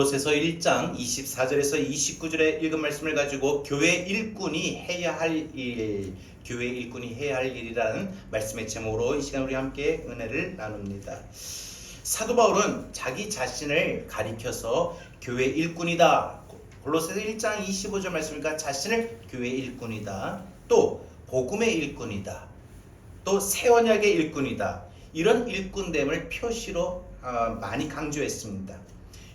골로새서 1장 24절에서 29절에 읽은 말씀을 가지고 교회 일꾼이 해야 할 일, 교회 일꾼이 해야 할 일이라는 말씀의 제목으로 이 시간 우리 함께 은혜를 나눕니다. 사도 바울은 자기 자신을 가리켜서 교회 일꾼이다. 골로새서 1장 25절 말씀이니까 자신을 교회 일꾼이다. 또 복음의 일꾼이다. 또 새 언약의 일꾼이다. 이런 일꾼됨을 표시로 많이 강조했습니다.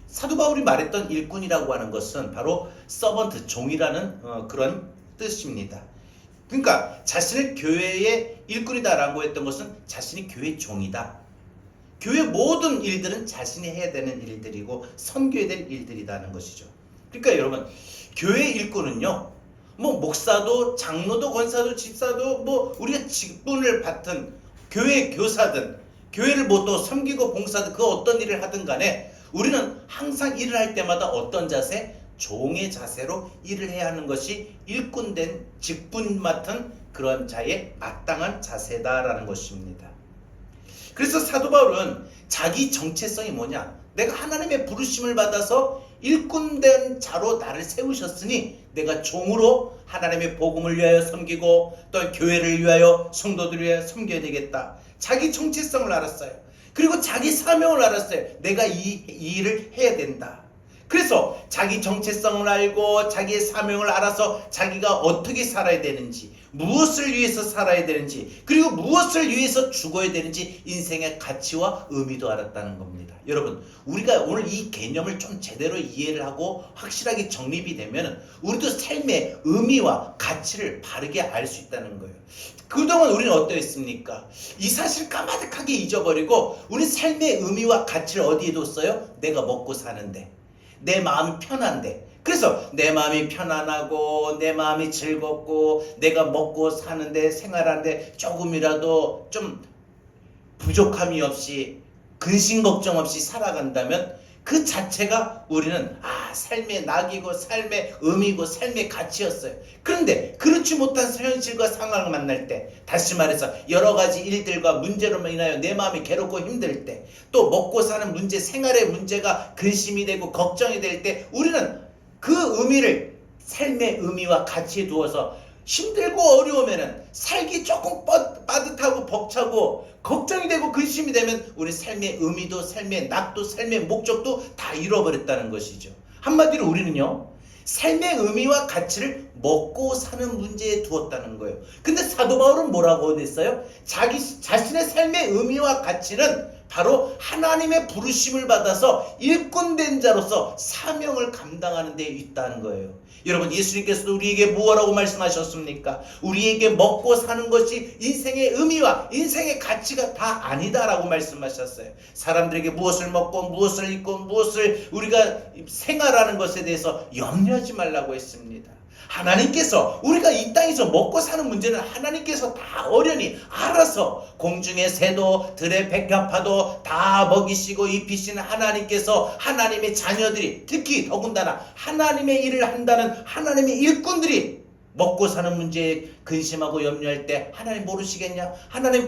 사도 바울이 말했던 일꾼이라고 하는 것은 바로 서번트, 종이라는 그런 뜻입니다. 그러니까 자신을 교회의 일꾼이다라고 했던 것은 자신이 교회 종이다. 교회 모든 일들은 자신이 해야 되는 일들이고 섬겨야 될 일들이라는 것이죠. 그러니까 여러분, 교회 일꾼은요, 목사도 장로도 권사도 집사도 우리가 직분을 맡은 교회 교사든 교회를 또 섬기고 봉사든 그 어떤 일을 하든 간에 우리는 항상 일을 할 때마다 어떤 자세? 종의 자세로 일을 해야 하는 것이 일꾼된 직분 맡은 그런 자의 마땅한 자세다라는 것입니다. 그래서 사도 바울은 자기 정체성이 뭐냐? 내가 하나님의 부르심을 받아서 일꾼된 자로 나를 세우셨으니 내가 종으로 하나님의 복음을 위하여 섬기고 또 교회를 위하여 성도들을 위하여 섬겨야 되겠다. 자기 정체성을 알았어요. 그리고 자기 사명을 알았어요. 내가 이 일을 해야 된다. 그래서 자기 정체성을 알고 자기의 사명을 알아서 자기가 어떻게 살아야 되는지, 무엇을 위해서 살아야 되는지, 그리고 무엇을 위해서 죽어야 되는지 인생의 가치와 의미도 알았다는 겁니다. 여러분, 우리가 오늘 이 개념을 좀 제대로 이해를 하고 확실하게 정립이 되면 우리도 삶의 의미와 가치를 바르게 알 수 있다는 거예요. 그동안 우리는 어떠했습니까? 이 사실을 까마득하게 잊어버리고 우리 삶의 의미와 가치를 어디에 뒀어요? 내가 먹고 사는데, 내 마음이 편한데. 그래서 내 마음이 편안하고 내 마음이 즐겁고 내가 먹고 사는데 생활하는데 조금이라도 좀 부족함이 없이 근심 걱정 없이 살아간다면 그 자체가 우리는 삶의 낙이고 삶의 의미고 삶의 가치였어요. 그런데 그렇지 못한 현실과 상황을 만날 때, 다시 말해서 여러 가지 일들과 문제로 인하여 내 마음이 괴롭고 힘들 때, 또 먹고 사는 문제, 생활의 문제가 근심이 되고 걱정이 될 때 우리는 그 의미를 삶의 의미와 가치에 두어서 힘들고 어려우면은 살기 조금 빠듯하고 벅차고 걱정이 되고 근심이 되면 우리 삶의 의미도 삶의 낙도 삶의 목적도 다 잃어버렸다는 것이죠. 한마디로 우리는요, 삶의 의미와 가치를 먹고 사는 문제에 두었다는 거예요. 근데 사도 바울은 뭐라고 했어요? 자기 자신의 삶의 의미와 가치는 바로 하나님의 부르심을 받아서 일꾼된 자로서 사명을 감당하는 데 있다는 거예요. 여러분, 예수님께서도 우리에게 무엇라고 말씀하셨습니까? 우리에게 먹고 사는 것이 인생의 의미와 인생의 가치가 다 아니다라고 말씀하셨어요. 사람들에게 무엇을 먹고 무엇을 입고 무엇을 우리가 생활하는 것에 대해서 염려하지 말라고 했습니다. 하나님께서 우리가 이 땅에서 먹고 사는 문제는 하나님께서 다 어련히 알아서 공중의 새도 들의 백합화도 다 먹이시고 입히시는 하나님께서 하나님의 자녀들이, 특히 더군다나 하나님의 일을 한다는 하나님의 일꾼들이 먹고 사는 문제에 근심하고 염려할 때 하나님 모르시겠냐? 하나님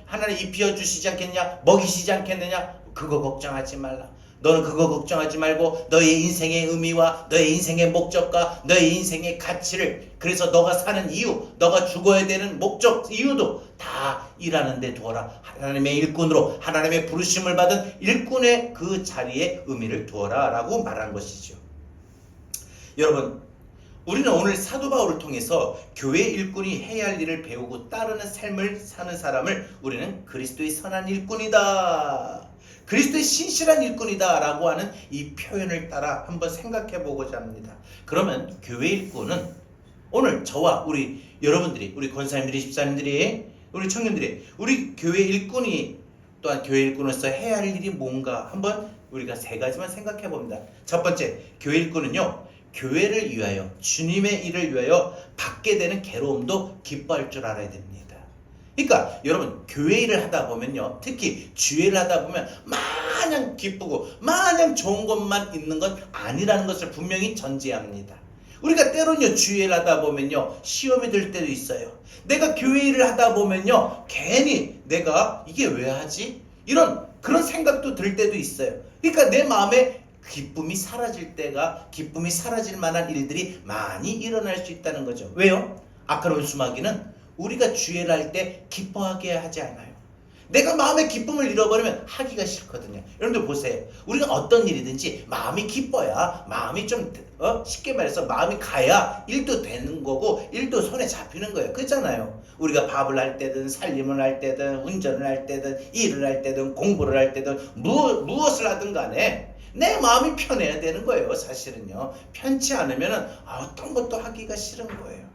하나님 입혀 주시지 않겠냐? 먹이시지 않겠느냐? 그거 걱정하지 말라. 너는 그거 걱정하지 말고 너의 인생의 의미와 너의 인생의 목적과 너의 인생의 가치를, 그래서 너가 사는 이유, 너가 죽어야 되는 목적, 이유도 다 일하는 데 두어라. 하나님의 일꾼으로 하나님의 부르심을 받은 일꾼의 그 자리에 의미를 두어라 라고 말한 것이죠. 여러분, 우리는 오늘 사도 바울을 통해서 교회 일꾼이 해야 할 일을 배우고 따르는 삶을 사는 사람을 우리는 그리스도의 선한 일꾼이다, 그리스도의 신실한 일꾼이다 라고 하는 이 표현을 따라 한번 생각해 보고자 합니다. 그러면 교회 일꾼은 오늘 저와 우리 여러분들이, 우리 권사님들이, 집사님들이, 우리 청년들이, 우리 교회 일꾼이 또한 교회 일꾼으로서 해야 할 일이 뭔가 한번 우리가 세 가지만 생각해 봅니다. 첫 번째, 교회 일꾼은요, 교회를 위하여, 주님의 일을 위하여 받게 되는 괴로움도 기뻐할 줄 알아야 됩니다. 그러니까 여러분, 교회 일을 하다 보면요, 특히 주일을 하다 보면 마냥 기쁘고 마냥 좋은 것만 있는 건 아니라는 것을 분명히 전제합니다. 우리가 때로는요, 주일을 하다 보면요, 시험이 들 때도 있어요. 내가 교회 일을 하다 보면요, 괜히 내가 이게 왜 하지? 그런 생각도 들 때도 있어요. 그러니까 내 마음에 기쁨이 사라질 만한 일들이 많이 일어날 수 있다는 거죠. 왜요? 아까 원수마귀는 우리가 주의를 할 때 기뻐하게 하지 않아요. 내가 마음의 기쁨을 잃어버리면 하기가 싫거든요. 여러분들 보세요. 우리가 어떤 일이든지 마음이 기뻐야, 마음이 좀 쉽게 말해서 마음이 가야 일도 되는 거고 일도 손에 잡히는 거예요. 그렇잖아요. 우리가 밥을 할 때든 살림을 할 때든 운전을 할 때든 일을 할 때든 공부를 할 때든 무엇을 하든 간에 내 마음이 편해야 되는 거예요. 사실은요. 편치 않으면 어떤 것도 하기가 싫은 거예요.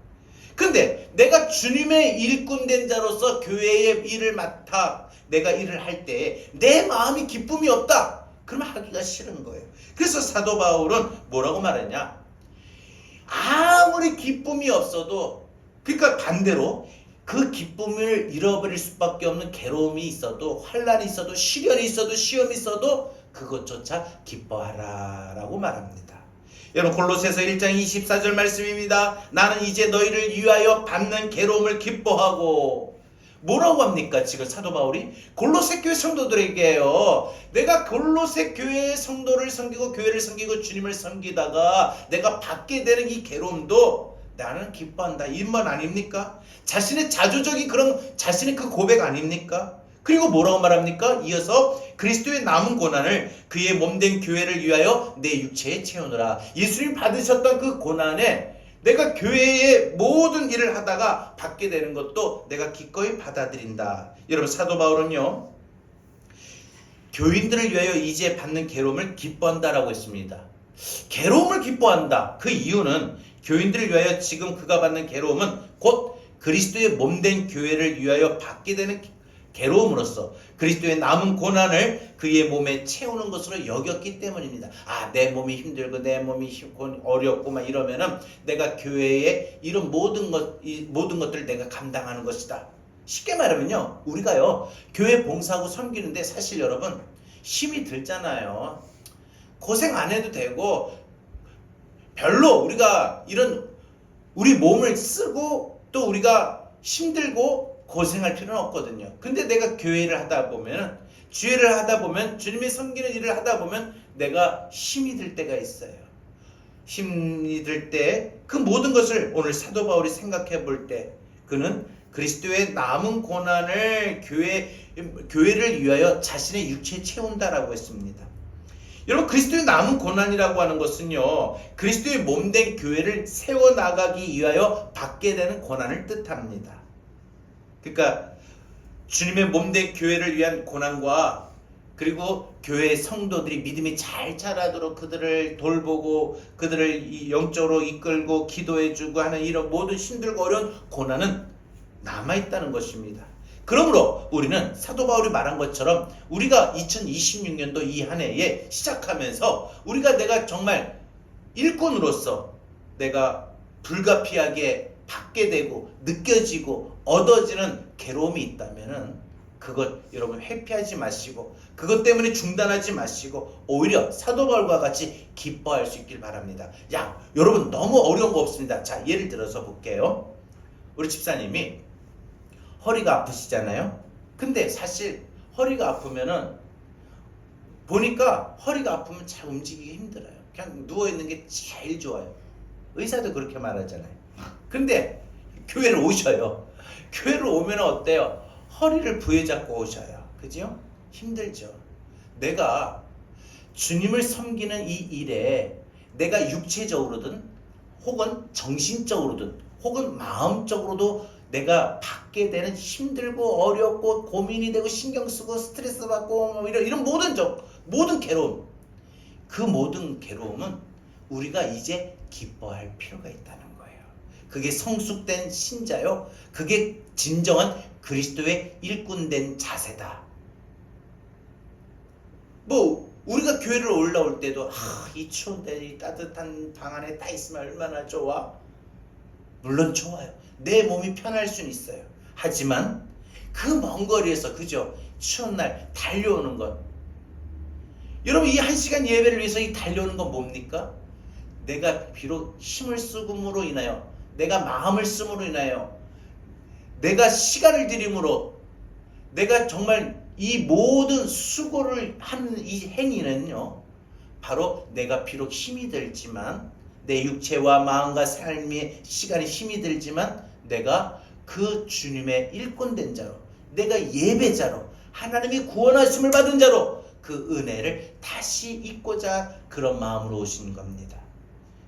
근데 내가 주님의 일꾼된 자로서 교회의 일을 맡아 내가 일을 할 때 내 마음이 기쁨이 없다. 그러면 하기가 싫은 거예요. 그래서 사도 바울은 뭐라고 말했냐? 아무리 기쁨이 없어도, 그러니까 반대로 그 기쁨을 잃어버릴 수밖에 없는 괴로움이 있어도, 환난이 있어도, 시련이 있어도, 시험이 있어도 그것조차 기뻐하라 라고 말합니다. 여러분, 골로새서 1장 24절 말씀입니다. 나는 이제 너희를 위하여 받는 괴로움을 기뻐하고. 뭐라고 합니까? 지금 사도 바울이 골로새 교회 성도들에게요. 내가 골로새 교회의 성도를 섬기고 교회를 섬기고 주님을 섬기다가 내가 받게 되는 이 괴로움도 나는 기뻐한다. 이 말 아닙니까? 자신의 자조적인 그런 자신의 그 고백 아닙니까? 그리고 뭐라고 말합니까? 이어서 그리스도의 남은 고난을 그의 몸된 교회를 위하여 내 육체에 채우느라. 예수님 받으셨던 그 고난에 내가 교회의 모든 일을 하다가 받게 되는 것도 내가 기꺼이 받아들인다. 여러분, 사도 바울은요, 교인들을 위하여 이제 받는 괴로움을 기뻐한다라고 했습니다. 괴로움을 기뻐한다. 그 이유는 교인들을 위하여 지금 그가 받는 괴로움은 곧 그리스도의 몸된 교회를 위하여 받게 되는 괴로움으로써 그리스도의 남은 고난을 그의 몸에 채우는 것으로 여겼기 때문입니다. 내 몸이 힘들고 내 몸이 어렵고 막 이러면은 내가 교회에 이런 모든 것들을 내가 감당하는 것이다. 쉽게 말하면요, 우리가요 교회 봉사하고 섬기는데 사실 여러분 힘이 들잖아요. 고생 안 해도 되고 별로 우리가 이런 우리 몸을 쓰고 또 우리가 힘들고 고생할 필요는 없거든요. 근데 내가 교회를 하다 보면, 주회를 하다 보면, 주님의 섬기는 일을 하다 보면 내가 힘이 들 때가 있어요. 힘이 들 때 그 모든 것을 오늘 사도 바울이 생각해 볼 때 그는 그리스도의 남은 고난을 교회를 위하여 자신의 육체에 채운다라고 했습니다. 여러분, 그리스도의 남은 고난이라고 하는 것은요, 그리스도의 몸된 교회를 세워나가기 위하여 받게 되는 고난을 뜻합니다. 그러니까 주님의 몸된 교회를 위한 고난과 그리고 교회의 성도들이 믿음이 잘 자라도록 그들을 돌보고 그들을 영적으로 이끌고 기도해주고 하는 이런 모든 힘들고 어려운 고난은 남아있다는 것입니다. 그러므로 우리는 사도 바울이 말한 것처럼 우리가 2026년도 이 한 해에 시작하면서 내가 정말 일꾼으로서 내가 불가피하게 받게 되고 느껴지고 얻어지는 괴로움이 있다면은 그것 여러분 회피하지 마시고 그것 때문에 중단하지 마시고 오히려 사도 바울과 같이 기뻐할 수 있길 바랍니다. 여러분 너무 어려운 거 없습니다. 자, 예를 들어서 볼게요. 우리 집사님이 허리가 아프시잖아요. 근데 사실 허리가 아프면은 보니까 허리가 아프면 잘 움직이기 힘들어요. 그냥 누워있는 게 제일 좋아요. 의사도 그렇게 말하잖아요. 근데 교회를 오셔요. 교회를 오면 어때요? 허리를 부여잡고 오셔요. 그죠? 힘들죠. 내가 주님을 섬기는 이 일에 내가 육체적으로든 혹은 정신적으로든 혹은 마음적으로도 내가 받게 되는 힘들고 어렵고 고민이 되고 신경 쓰고 스트레스 받고 이런 모든 괴로움, 그 모든 괴로움은 우리가 이제 기뻐할 필요가 있다는 거예요. 그게 성숙된 신자요, 그게 진정한 그리스도의 일꾼된 자세다. 우리가 교회를 올라올 때도 이 추운데 이 따뜻한 방 안에 딱 있으면 얼마나 좋아? 물론 좋아요. 내 몸이 편할 수는 있어요. 하지만 그 먼 거리에서 그죠? 추운 날 달려오는 것. 여러분, 이 1시간 예배를 위해서 이 달려오는 건 뭡니까? 내가 비록 힘을 쓰므로 인하여, 내가 마음을 쓰므로 인하여, 내가 시간을 들임으로, 내가 정말 이 모든 수고를 하는 이 행위는요, 바로 내가 비록 힘이 들지만, 내 육체와 마음과 삶의 시간에 힘이 들지만 내가 그 주님의 일꾼된 자로, 내가 예배자로, 하나님이 구원하심을 받은 자로 그 은혜를 다시 잊고자 그런 마음으로 오신 겁니다.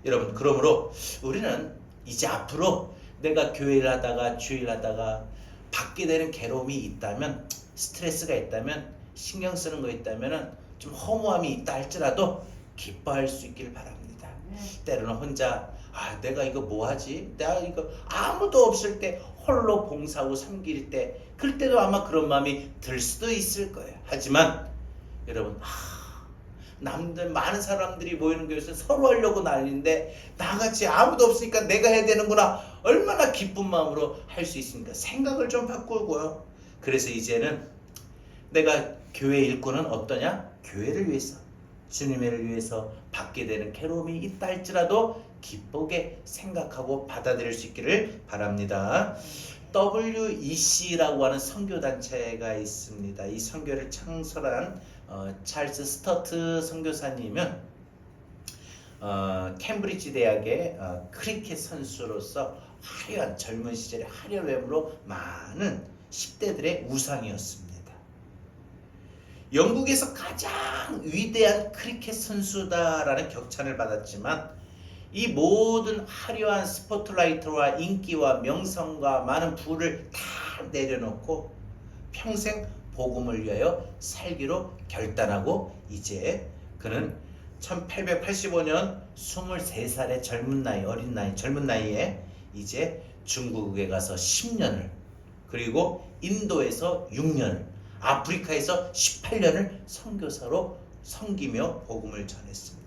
여러분, 그러므로 우리는 이제 앞으로 내가 교회를 하다가 주일 하다가 받게 되는 괴로움이 있다면, 스트레스가 있다면, 신경 쓰는 거 있다면, 좀 허무함이 있다 할지라도 기뻐할 수 있길 바랍니다. 때로는 혼자 내가 이거 뭐하지? 내가 이거 아무도 없을 때 홀로 봉사하고 섬길 때, 그럴 때도 아마 그런 마음이 들 수도 있을 거예요. 하지만 여러분, 남들 많은 사람들이 모이는 교회에서 서로 하려고 난리인데 나같이 아무도 없으니까 내가 해야 되는구나, 얼마나 기쁜 마음으로 할 수 있습니까? 생각을 좀 바꾸고요. 그래서 이제는 내가 교회 일꾼은 어떠냐? 교회를 위해서, 주님을 위해서 받게 되는 괴로움이 있다 할지라도 기쁘게 생각하고 받아들일 수 있기를 바랍니다. WEC라고 하는 선교단체가 있습니다. 이 선교를 창설한 찰스 스터트 선교사님은 캠브리지 대학의 크리켓 선수로서 화려한, 젊은 시절의 화려한 외모로 많은 10대들의 우상이었습니다. 영국에서 가장 위대한 크리켓 선수다라는 격찬을 받았지만, 이 모든 화려한 스포트라이트와 인기와 명성과 많은 부를 다 내려놓고 평생 복음을 위하여 살기로 결단하고, 이제 그는 1885년 23살의 젊은 나이에 이제 중국에 가서 10년을, 그리고 인도에서 6년을, 아프리카에서 18년을 선교사로 섬기며 복음을 전했습니다.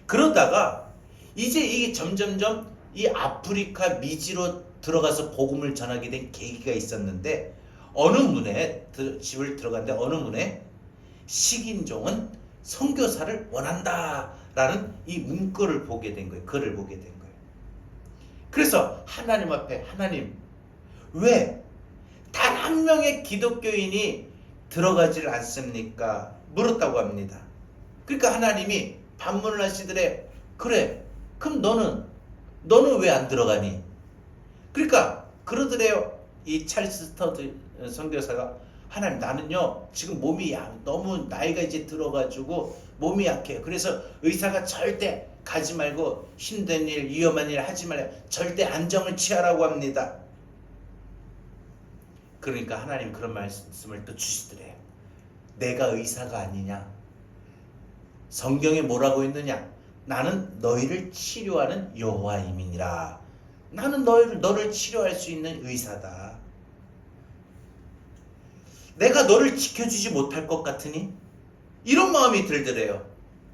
그러다가 이제 이게 점점점 이 아프리카 미지로 들어가서 복음을 전하게 된 계기가 있었는데, 어느 문에 집을 들어갔는데 어느 문에 식인종은 선교사를 원한다라는 이 문구를 보게 된 거예요. 글을 보게 된 거예요. 그래서 하나님 앞에, 하나님, 왜 단 한 명의 기독교인이 들어가질 않습니까? 물었다고 합니다. 그러니까 하나님이 반문을 하시더래. 그래, 그럼 너는 왜 안 들어가니? 그러니까 그러더래요. 이 찰스 스터드 선교사가, 하나님, 나는요 지금 몸이 너무 나이가 이제 들어가지고 몸이 약해요. 그래서 의사가 절대 가지 말고 힘든 일, 위험한 일 하지 말라, 절대 안정을 취하라고 합니다. 그러니까 하나님 그런 말씀을 또 주시더래요. 내가 의사가 아니냐? 성경에 뭐라고 했느냐? 나는 너희를 치료하는 여호와임이니라. 나는 너를 치료할 수 있는 의사다. 내가 너를 지켜주지 못할 것 같으니? 이런 마음이 들더래요.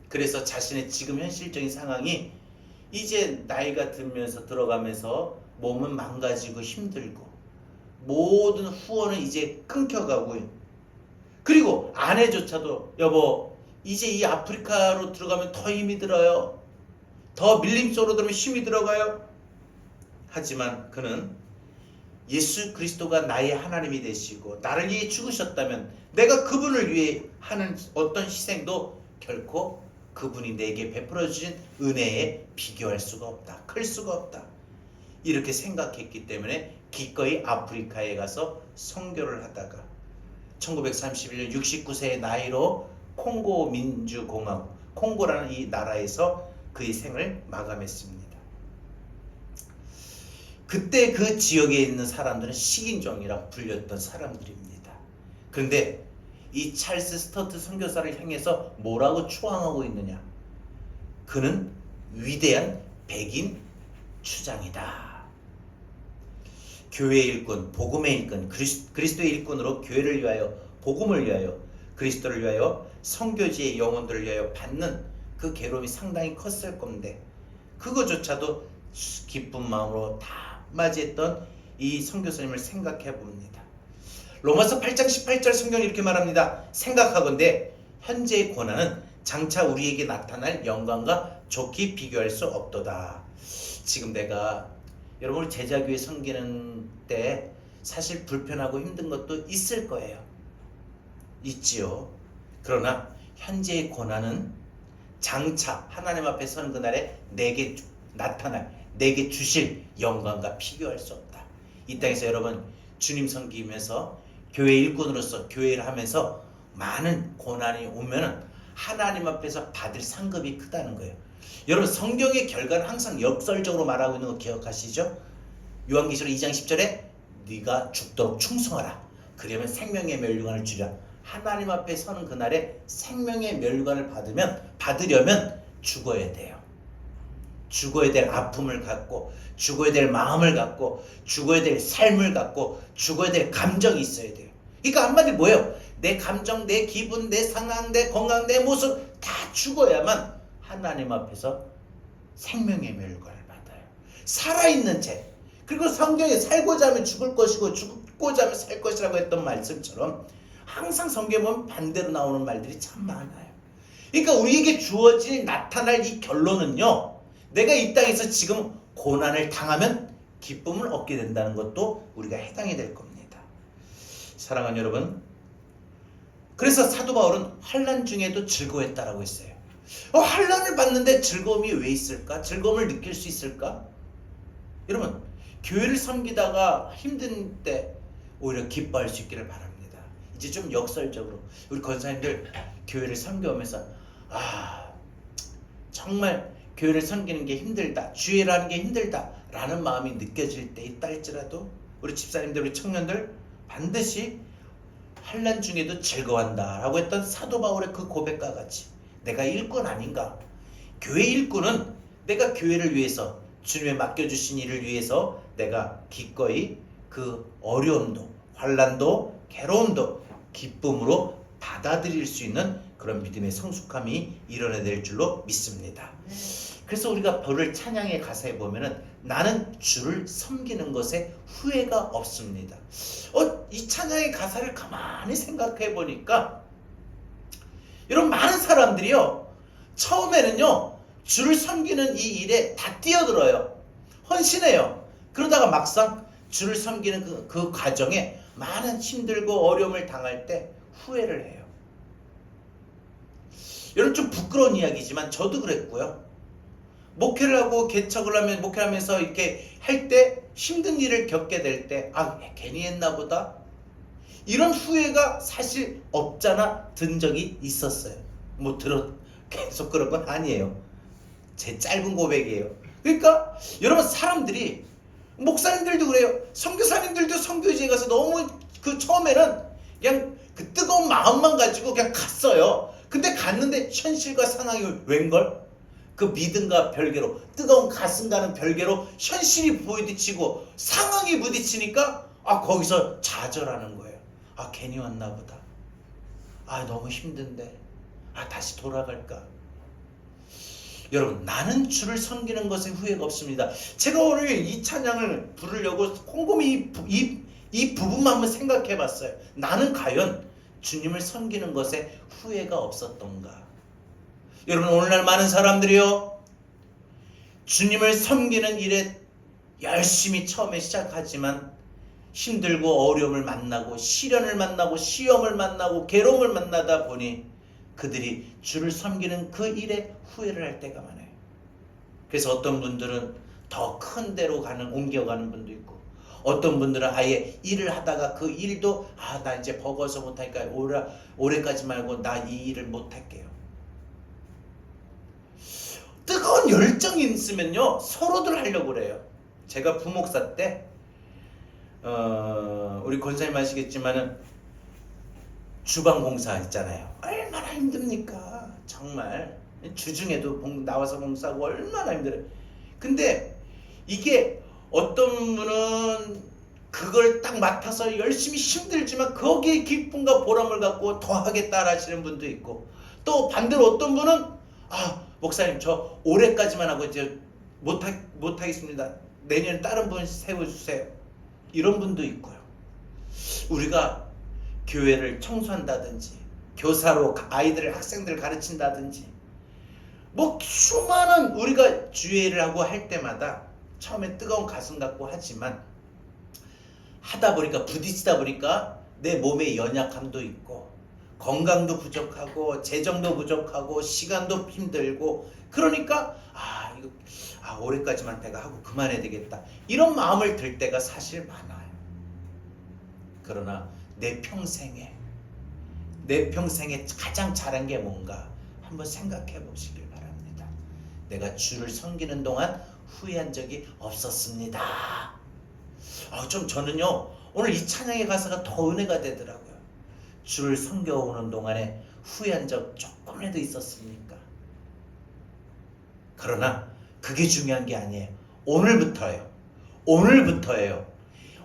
그래서 자신의 지금 현실적인 상황이 이제 나이가 들면서 들어가면서 몸은 망가지고 힘들고 모든 후원은 이제 끊겨가고, 그리고 아내조차도 여보 이제 이 아프리카로 들어가면 더 힘이 들어요. 더 밀림속으로 들어가면 힘이 들어가요. 하지만 그는 예수 그리스도가 나의 하나님이 되시고 나를 위해 죽으셨다면 내가 그분을 위해 하는 어떤 희생도 결코 그분이 내게 베풀어 주신 은혜에 비교할 수가 없다. 클 수가 없다. 이렇게 생각했기 때문에 기꺼이 아프리카에 가서 선교를 하다가 1931년 69세의 나이로 콩고 민주공화국, 콩고라는 이 나라에서 그의 생을 마감했습니다. 그때 그 지역에 있는 사람들은 식인종이라 불렸던 사람들입니다. 그런데 이 찰스 스터트 선교사를 향해서 뭐라고 추앙하고 있느냐? 그는 위대한 백인 추장이다. 교회의 일꾼, 복음의 일꾼, 그리스도의 일꾼으로 교회를 위하여, 복음을 위하여, 그리스도를 위하여, 선교지의 영혼들을 위하여 받는 그 괴로움이 상당히 컸을 건데, 그거조차도 기쁜 마음으로 다 맞이했던 이 선교사님을 생각해 봅니다. 로마서 8장 18절 성경이 이렇게 말합니다. 생각하건대 현재의 고난은 장차 우리에게 나타날 영광과 좋게 비교할 수 없도다. 지금 내가 여러분 제자교회 섬기는 때 사실 불편하고 힘든 것도 있을 거예요. 있지요. 그러나 현재의 고난은 장차 하나님 앞에 서는 그날에 내게 나타날, 내게 주실 영광과 비교할 수 없다. 이 땅에서 여러분 주님 섬기면서 교회 일꾼으로서 교회를 하면서 많은 고난이 오면은 하나님 앞에서 받을 상급이 크다는 거예요. 여러분 성경의 결과는 항상 역설적으로 말하고 있는 거 기억하시죠? 요한계시록 2장 10절에 네가 죽도록 충성하라. 그러면 생명의 멸류관을 주리라. 하나님 앞에 서는 그날에 생명의 멸류관을 받으려면 죽어야 돼요. 죽어야 될 아픔을 갖고, 죽어야 될 마음을 갖고, 죽어야 될 삶을 갖고, 죽어야 될 감정이 있어야 돼요. 그러니까 한마디로 뭐예요? 내 감정, 내 기분, 내 상황, 내 건강, 내 모습 다 죽어야만 하나님 앞에서 생명의 멸류관을 받아요. 살아있는 채. 그리고 성경에 살고자 하면 죽을 것이고 죽고자 하면 살 것이라고 했던 말씀처럼 항상 성경에 보면 반대로 나오는 말들이 참 많아요. 그러니까 우리에게 주어진 나타날 이 결론은요, 내가 이 땅에서 지금 고난을 당하면 기쁨을 얻게 된다는 것도 우리가 해당이 될 겁니다. 사랑하는 여러분, 그래서 사도 바울은 환난 중에도 즐거워했다라고 했어요. 환난을 받는데 즐거움이 왜 있을까? 즐거움을 느낄 수 있을까? 여러분, 교회를 섬기다가 힘든 때 오히려 기뻐할 수 있기를 바랍니다. 이제 좀 역설적으로 우리 권사님들 교회를 섬겨오면서 정말 교회를 섬기는 게 힘들다, 주일하는 게 힘들다 라는 마음이 느껴질 때 있다 할지라도 우리 집사님들, 우리 청년들 반드시 환난 중에도 즐거워한다 라고 했던 사도 바울의 그 고백과 같이 내가 일꾼 아닌가? 교회 일꾼은 내가 교회를 위해서, 주님의 맡겨주신 일을 위해서 내가 기꺼이 그 어려움도, 환난도, 괴로움도 기쁨으로 받아들일 수 있는 그런 믿음의 성숙함이 일어나야 될 줄로 믿습니다. 그래서 우리가 오늘 찬양의 가사에 보면은 나는 주를 섬기는 것에 후회가 없습니다. 이 찬양의 가사를 가만히 생각해 보니까 여러분, 많은 사람들이요, 처음에는요 주를 섬기는 이 일에 다 뛰어들어요. 헌신해요. 그러다가 막상 주를 섬기는 그 과정에 많은 힘들고 어려움을 당할 때 후회를 해요. 여러분, 좀 부끄러운 이야기지만 저도 그랬고요. 목회를 하고 개척을 하면, 목회를 하면서 이렇게 할 때 힘든 일을 겪게 될 때 괜히 했나 보다, 이런 후회가 사실 없잖아 든 적이 있었어요. 계속 그런 건 아니에요. 제 짧은 고백이에요. 그러니까 여러분, 사람들이, 목사님들도 그래요. 선교사님들도 선교지에 가서 너무 처음에는 그냥 그 뜨거운 마음만 가지고 그냥 갔어요. 근데 갔는데 현실과 상황이 웬걸? 그 믿음과 별개로, 뜨거운 가슴과는 별개로 현실이 부딪히고 상황이 부딪히니까 거기서 좌절하는 거예요. 괜히 왔나 보다. 너무 힘든데. 다시 돌아갈까? 여러분, 나는 주를 섬기는 것에 후회가 없습니다. 제가 오늘 이 찬양을 부르려고 곰곰이 이 부분만 한번 생각해 봤어요. 나는 과연 주님을 섬기는 것에 후회가 없었던가? 여러분, 오늘날 많은 사람들이요, 주님을 섬기는 일에 열심히 처음에 시작하지만 힘들고 어려움을 만나고 시련을 만나고 시험을 만나고 괴로움을 만나다 보니 그들이 주를 섬기는 그 일에 후회를 할 때가 많아요. 그래서 어떤 분들은 더 큰 데로 옮겨가는 분도 있고, 어떤 분들은 아예 일을 하다가 그 일도 나 이제 버거워서 못하니까 올해까지 말고 나 이 일을 못할게요. 뜨거운 열정이 있으면요 서로들 하려고 그래요. 제가 부목사 때 우리 권사님 아시겠지만은 주방 공사 있잖아요. 얼마나 힘듭니까? 정말 주중에도 나와서 봉사하고 얼마나 힘들어요. 근데 이게 어떤 분은 그걸 딱 맡아서 열심히 힘들지만 거기에 기쁨과 보람을 갖고 더 하겠다 하시는 분도 있고, 또 반대로 어떤 분은 목사님 저 올해까지만 하고 이제 못하겠습니다. 내년에 다른 분 세워주세요. 이런 분도 있고요. 우리가 교회를 청소한다든지 교사로 아이들을, 학생들을 가르친다든지 수많은 우리가 주일을 하고 할 때마다 처음에 뜨거운 가슴 갖고 하지만 하다 보니까, 부딪히다 보니까 내 몸에 연약함도 있고 건강도 부족하고 재정도 부족하고 시간도 힘들고 그러니까 이거 올해까지만 내가 하고 그만해야 되겠다 이런 마음을 들 때가 사실 많아요. 그러나 내 평생에 가장 잘한 게 뭔가 한번 생각해 보시길 바랍니다. 내가 주를 섬기는 동안 후회한 적이 없었습니다. 좀 저는요 오늘 이 찬양의 가사가 더 은혜가 되더라고요. 주를 섬겨오는 동안에 후회한 적 조금이라도 있었습니까? 그러나 그게 중요한 게 아니에요. 오늘부터예요.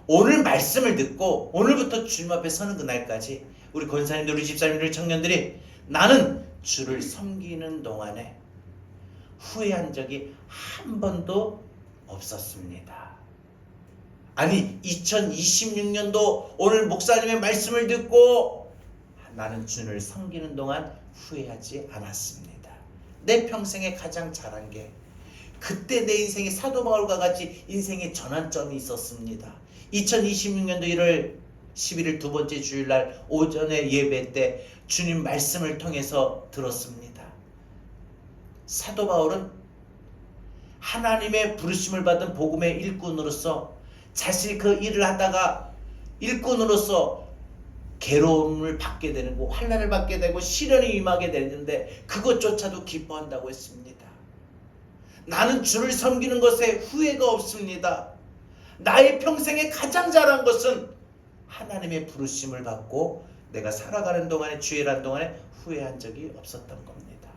오늘 말씀을 듣고 오늘부터 주님 앞에 서는 그날까지 우리 권사님들, 우리 집사님들, 청년들이 나는 주를 섬기는 동안에 후회한 적이 한 번도 없었습니다. 아니 2026년도 오늘 목사님의 말씀을 듣고 나는 주를 섬기는 동안 후회하지 않았습니다. 내 평생에 가장 잘한 게 그때 내 인생에 사도 바울과 같이 인생의 전환점이 있었습니다. 2026년도 1월 11일 두 번째 주일날 오전에 예배 때 주님 말씀을 통해서 들었습니다. 사도 바울은 하나님의 부르심을 받은 복음의 일꾼으로서 자신이 그 일을 하다가 일꾼으로서 괴로움을 받게 되고 환난을 받게 되고 시련이 임하게 되는데 그것조차도 기뻐한다고 했습니다. 나는 주를 섬기는 것에 후회가 없습니다. 나의 평생에 가장 잘한 것은 하나님의 부르심을 받고 내가 살아가는 동안에 주의 일하는 동안에 후회한 적이 없었던 겁니다.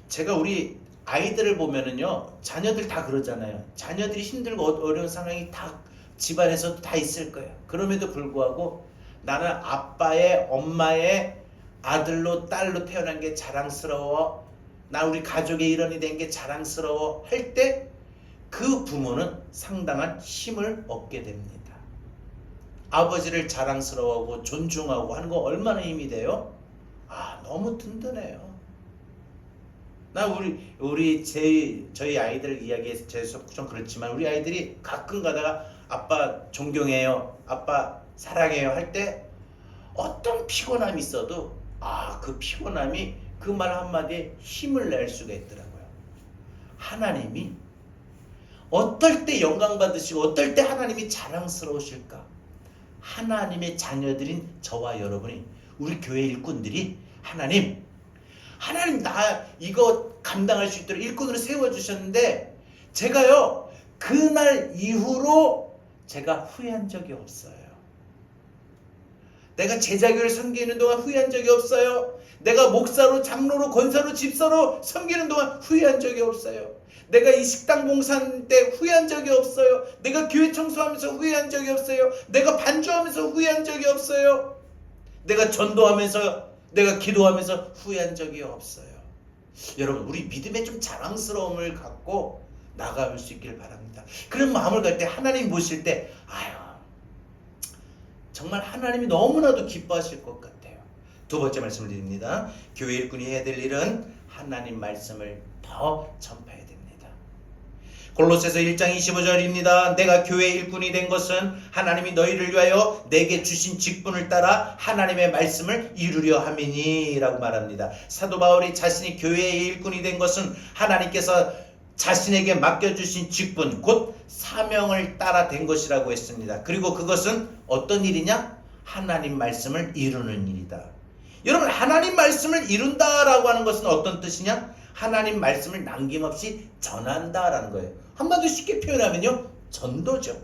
제가 우리 아이들을 보면은요 자녀들 다 그러잖아요. 자녀들이 힘들고 어려운 상황이 다 집안에서도 다 있을 거예요. 그럼에도 불구하고 나는 아빠의 엄마의 아들로 딸로 태어난 게 자랑스러워, 나 우리 가족의 일원이 된 게 자랑스러워 할 때 그 부모는 상당한 힘을 얻게 됩니다. 아버지를 자랑스러워하고 존중하고 하는 거 얼마나 힘이 돼요? 너무 든든해요. 나 저희 아이들 이야기해서 좀 그렇지만 우리 아이들이 가끔 가다가 아빠 존경해요, 아빠 사랑해요 할 때 어떤 피곤함이 있어도 그 피곤함이 그 말 한마디에 힘을 낼 수가 있더라고요. 하나님이 어떨 때 영광 받으시고 어떨 때 하나님이 자랑스러우실까? 하나님의 자녀들인 저와 여러분이, 우리 교회 일꾼들이 하나님 나 이거 감당할 수 있도록 일꾼으로 세워주셨는데 제가요 그날 이후로 제가 후회한 적이 없어요. 내가 제자교를 섬기는 동안 후회한 적이 없어요. 내가 목사로, 장로로, 권사로, 집사로 섬기는 동안 후회한 적이 없어요. 내가 이 식당 봉사하는 때 후회한 적이 없어요. 내가 교회 청소하면서 후회한 적이 없어요. 내가 반주하면서 후회한 적이 없어요. 내가 전도하면서, 내가 기도하면서 후회한 적이 없어요. 여러분, 우리 믿음에 좀 자랑스러움을 갖고 나갈 수 있길 바랍니다. 그런 마음을 가질 때 하나님 보실 때 정말 하나님이 너무나도 기뻐하실 것 같아요. 두 번째 말씀을 드립니다. 교회 일꾼이 해야 될 일은 하나님 말씀을 더 전파해야 됩니다. 골로새서 1장 25절입니다. 내가 교회 일꾼이 된 것은 하나님이 너희를 위하여 내게 주신 직분을 따라 하나님의 말씀을 이루려 함이니 라고 말합니다. 사도 바울이 자신이 교회의 일꾼이 된 것은 하나님께서 자신에게 맡겨주신 직분, 곧 사명을 따라 된 것이라고 했습니다. 그리고 그것은 어떤 일이냐? 하나님 말씀을 이루는 일이다. 여러분, 하나님 말씀을 이룬다라고 하는 것은 어떤 뜻이냐? 하나님 말씀을 남김없이 전한다라는 거예요. 한마디로 쉽게 표현하면요, 전도죠.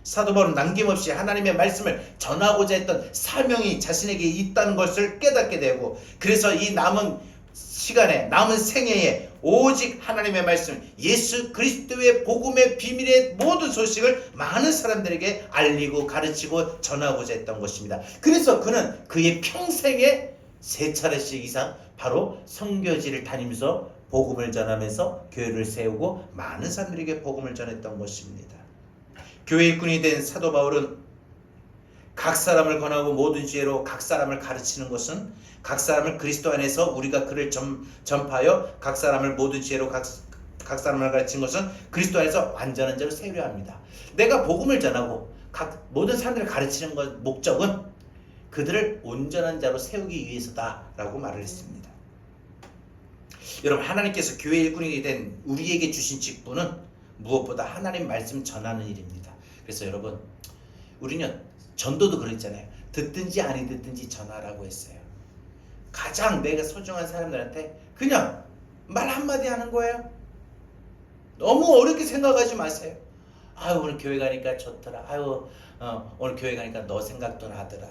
사도 바울은 남김없이 하나님의 말씀을 전하고자 했던 사명이 자신에게 있다는 것을 깨닫게 되고, 그래서 이 남은 시간에, 남은 생애에 오직 하나님의 말씀, 예수 그리스도의 복음의 비밀의 모든 소식을 많은 사람들에게 알리고 가르치고 전하고자 했던 것입니다. 그래서 그는 그의 평생에 3차례씩 이상 바로 선교지를 다니면서 복음을 전하면서 교회를 세우고 많은 사람들에게 복음을 전했던 것입니다. 교회 일꾼이 된 사도 바울은 각 사람을 권하고 모든 지혜로 각 사람을 가르치는 것은, 각 사람을 그리스도 안에서 우리가 그를 전파하여 각 사람을 모든 지혜로 각 사람을 가르치는 것은 그리스도 안에서 완전한 자로 세우려 합니다. 내가 복음을 전하고 각 모든 사람들을 가르치는 것 목적은 그들을 온전한 자로 세우기 위해서다라고 말을 했습니다. 여러분, 하나님께서 교회 일꾼이 된 우리에게 주신 직분은 무엇보다 하나님 말씀 전하는 일입니다. 그래서 여러분, 우리는 전도도 그랬잖아요. 듣든지 아니 듣든지 전하라고 했어요. 가장 내가 소중한 사람들한테 그냥 말 한마디 하는 거예요. 너무 어렵게 생각하지 마세요. 아유, 오늘 교회 가니까 좋더라. 아유, 오늘 교회 가니까 너 생각도 나더라.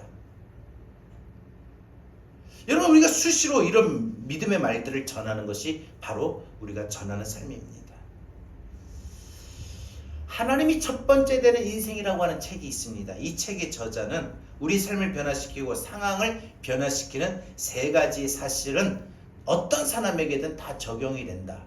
여러분, 우리가 수시로 이런 믿음의 말들을 전하는 것이 바로 우리가 전하는 삶입니다. 하나님이 첫 번째 되는 인생이라고 하는 책이 있습니다. 이 책의 저자는 우리 삶을 변화시키고 상황을 변화시키는 세 가지 사실은 어떤 사람에게든 다 적용이 된다.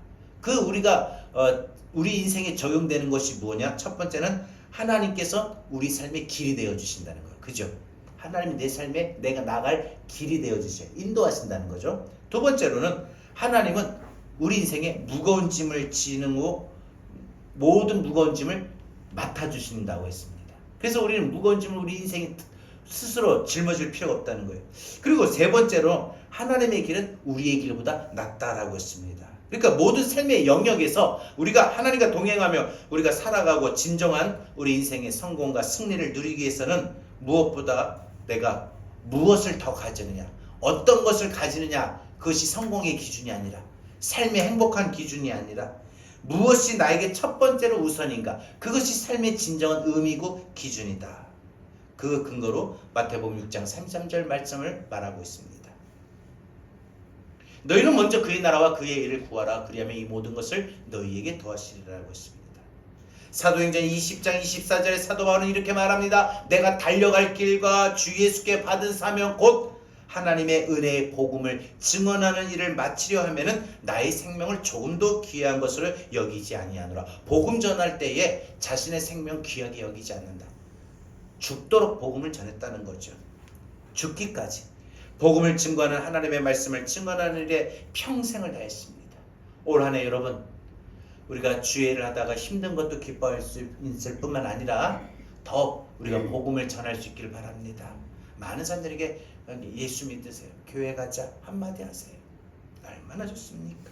우리 인생에 적용되는 것이 뭐냐? 첫 번째는 하나님께서 우리 삶의 길이 되어 주신다는 거예요. 그죠? 하나님이 내 삶에 내가 나갈 길이 되어 주셔요. 인도하신다는 거죠. 두 번째로는 하나님은 우리 인생에 무거운 짐을 지는 모든 무거운 짐을 맡아주신다고 했습니다. 그래서 우리는 무거운 짐을 우리 인생에 스스로 짊어질 필요가 없다는 거예요. 그리고 세 번째로 하나님의 길은 우리의 길보다 낫다라고 했습니다. 그러니까 모든 삶의 영역에서 우리가 하나님과 동행하며 우리가 살아가고 진정한 우리 인생의 성공과 승리를 누리기 위해서는 무엇보다 내가 무엇을 더 가지느냐, 어떤 것을 가지느냐, 그것이 성공의 기준이 아니라, 삶의 행복한 기준이 아니라 무엇이 나에게 첫 번째로 우선인가, 그것이 삶의 진정한 의미고 기준이다. 그 근거로 마태복음 6장 33절 말씀을 말하고 있습니다. 너희는 먼저 그의 나라와 그의 일을 구하라. 그리하면 이 모든 것을 너희에게 더하시리라고 했습니다. 사도행전 20장 24절에 사도 바울은 이렇게 말합니다. 내가 달려갈 길과 주 예수께 받은 사명 곧 하나님의 은혜의 복음을 증언하는 일을 마치려 하면은 나의 생명을 조금도 귀한 것으로 여기지 아니하노라. 복음 전할 때에 자신의 생명 귀하게 여기지 않는다. 죽도록 복음을 전했다는 거죠. 죽기까지 복음을 증거하는 하나님의 말씀을 증언하는 일에 평생을 다했습니다. 올 한 해 여러분, 우리가 주일을 하다가 힘든 것도 기뻐할 수 있을 뿐만 아니라 더 우리가 복음을 전할 수 있기를 바랍니다. 많은 사람들에게 예수 믿으세요, 교회 가자 한마디 하세요. 얼마나 좋습니까?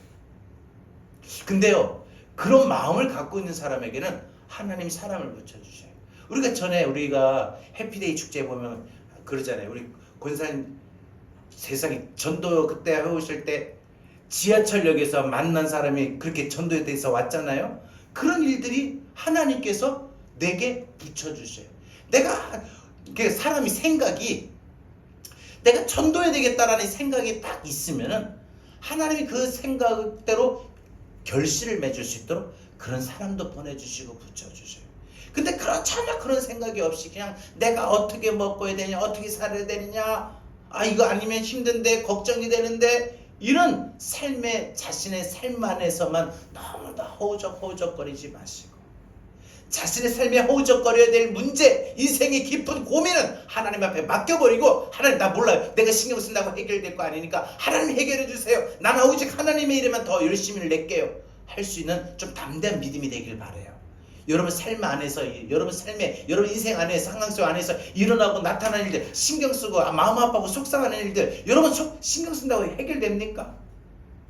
근데요, 그런 마음을 갖고 있는 사람에게는 하나님이 사람을 붙여주셔요. 우리가 해피데이 축제 보면 그러잖아요. 우리 권사님 세상에 전도 그때 해오실 때 지하철역에서 만난 사람이 그렇게 전도에 대해서 왔잖아요. 그런 일들이 하나님께서 내게 붙여주셔요. 사람이 생각이 내가 전도해야 되겠다라는 생각이 딱 있으면은 하나님이 그 생각대로 결실을 맺을 수 있도록 그런 사람도 보내주시고 붙여주셔요. 근데 전혀 그런 생각이 없이 그냥 내가 어떻게 먹어야 되냐, 어떻게 살아야 되느냐, 이거 아니면 힘든데 걱정이 되는데, 이런 자신의 삶 안에서만 너무 허우적거리지 마시고 자신의 삶에 허우적거려야 될 문제, 인생의 깊은 고민은 하나님 앞에 맡겨버리고, 하나님 나 몰라요, 내가 신경 쓴다고 해결될 거 아니니까 하나님 해결해 주세요, 나는 오직 하나님의 일에만 더 열심히 낼게요, 할 수 있는 좀 담대한 믿음이 되길 바라요. 여러분 삶 안에서, 여러분 인생 안에, 상황 속 안에서 일어나고 나타나는 일들, 신경 쓰고 마음 아파하고 속상하는 일들, 여러분 신경 쓴다고 해결됩니까?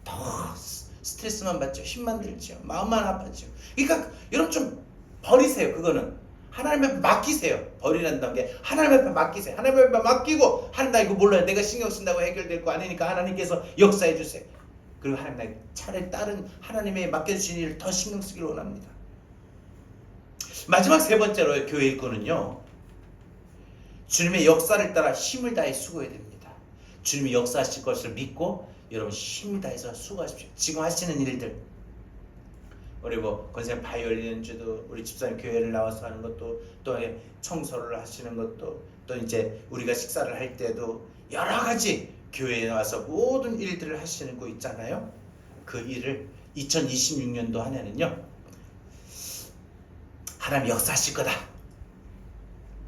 더 스트레스만 받죠, 힘만 들죠, 마음만 아파죠. 그러니까 여러분 좀 버리세요. 그거는 하나님 앞에 맡기세요. 버리란다는 게 하나님 앞에 맡기세요. 하나님 앞에 맡기고, 하나님 나 이거 몰라요, 내가 신경 쓴다고 해결될 거 아니니까 하나님께서 역사해 주세요. 그리고 하나님 나 차라리 다른 하나님의 맡겨주신 일을 더 신경 쓰기를 원합니다. 마지막 세 번째로 교회 일꾼은요, 주님의 역사를 따라 힘을 다해 수고해야 됩니다. 주님이 역사하실 것을 믿고 여러분 힘을 다해서 수고하십시오. 지금 하시는 일들, 우리 권사님 바이올린 연주도, 우리 집사님 교회를 나와서 하는 것도, 또 청소를 하시는 것도, 또 이제 우리가 식사를 할 때도 여러 가지 교회에 와서 모든 일들을 하시는 거 있잖아요. 그 일을 2026년도 한 해는요, 하나님 역사하실 거다.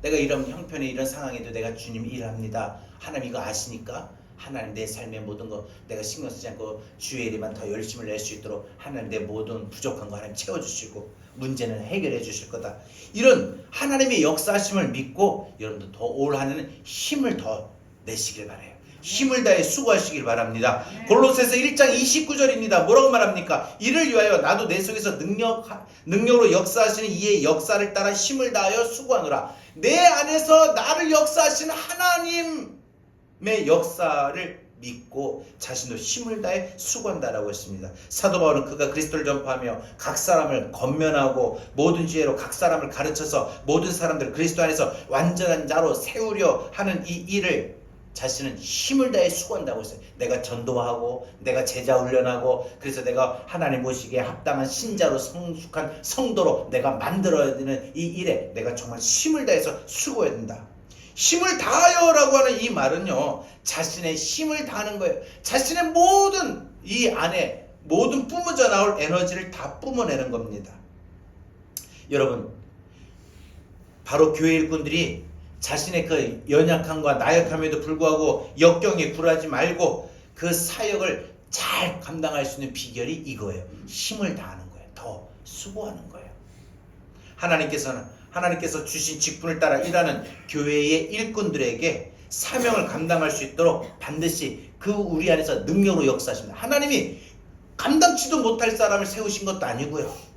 내가 이런 형편에 이런 상황에도 내가 주님 일합니다. 하나님 이거 아시니까 하나님 내 삶의 모든 거 내가 신경 쓰지 않고 주의 일에만 더 열심을 낼 수 있도록 하나님 내 모든 부족한 거 하나님 채워주시고 문제는 해결해 주실 거다. 이런 하나님의 역사하심을 믿고 여러분들 더 올 한해는 힘을 더 내시길 바라요. 힘을 다해 수고하시길 바랍니다. 골로새서 1장 29절입니다. 뭐라고 말합니까? 이를 위하여 나도 내 속에서 능력으로 역사하시는 이의 역사를 따라 힘을 다하여 수고하노라. 내 안에서 나를 역사하시는 하나님의 역사를 믿고 자신도 힘을 다해 수고한다라고 했습니다. 사도 바울은 그가 그리스도를 전파하며 각 사람을 권면하고 모든 지혜로 각 사람을 가르쳐서 모든 사람들을 그리스도 안에서 완전한 자로 세우려 하는 이 일을 자신은 힘을 다해 수고한다고 했어요. 내가 전도하고 내가 제자 훈련하고 그래서 내가 하나님 모시기에 합당한 신자로 성숙한 성도로 내가 만들어야 되는 이 일에 내가 정말 힘을 다해서 수고해야 된다. 힘을 다하여라고 하는 이 말은요, 자신의 힘을 다하는 거예요. 자신의 모든 이 안에 모든 뿜어져 나올 에너지를 다 뿜어내는 겁니다. 여러분, 바로 교회 일꾼들이 자신의 그 연약함과 나약함에도 불구하고 역경에 굴하지 말고 그 사역을 잘 감당할 수 있는 비결이 이거예요. 힘을 다하는 거예요. 더 수고하는 거예요. 하나님께서 주신 직분을 따라 일하는 교회의 일꾼들에게 사명을 감당할 수 있도록 반드시 그 우리 안에서 능력으로 역사하십니다. 하나님이 감당치도 못할 사람을 세우신 것도 아니고요.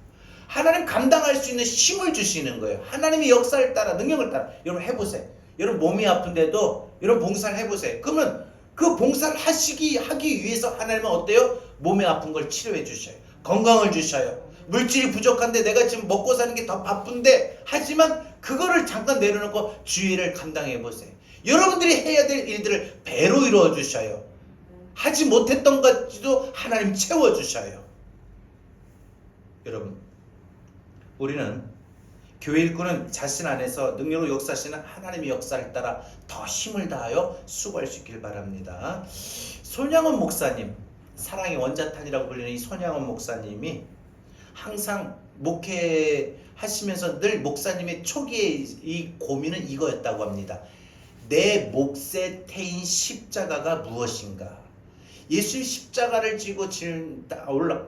하나님 감당할 수 있는 힘을 주시는 거예요. 하나님의 역사를 따라 능력을 따라. 여러분 해보세요. 여러분 몸이 아픈데도 여러분 봉사를 해보세요. 그러면 그 봉사를 하기 위해서 하나님은 어때요? 몸에 아픈 걸 치료해 주셔요. 건강을 주셔요. 물질이 부족한데 내가 지금 먹고 사는 게 더 바쁜데 하지만 그거를 잠깐 내려놓고 주의를 감당해 보세요. 여러분들이 해야 될 일들을 배로 이루어 주셔요. 하지 못했던 것도 하나님 채워 주셔요. 여러분, 우리는 교회 일꾼은 자신 안에서 능력으로 역사하시는 하나님의 역사를 따라 더 힘을 다하여 수고할 수 있길 바랍니다. 손양원 목사님, 사랑의 원자탄이라고 불리는 이 손양원 목사님이 항상 목회하시면서 늘 목사님의 초기의 이 고민은 이거였다고 합니다. 내 몫에 태인 십자가가 무엇인가? 예수의 십자가를 지고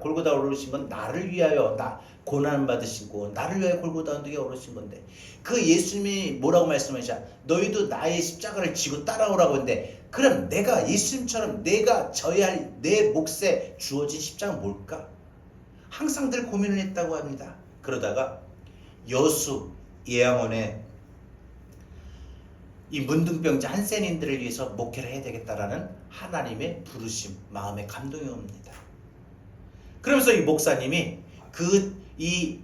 골고다 오르신 건 나를 위하여 고난 받으시고 나를 위하여 골고다 언덕에 오르신 건데 그 예수님이 뭐라고 말씀하시냐? 너희도 나의 십자가를 지고 따라오라고 했는데 그럼 내가 예수님처럼 내가 져야 할 내 몫에 주어진 십자가는 뭘까? 항상 늘 고민을 했다고 합니다. 그러다가 여수 예양원에 이 문둥병자 한센인들을 위해서 목회를 해야 되겠다라는 하나님의 부르심, 마음의 감동이 옵니다. 그러면서 이 목사님이 이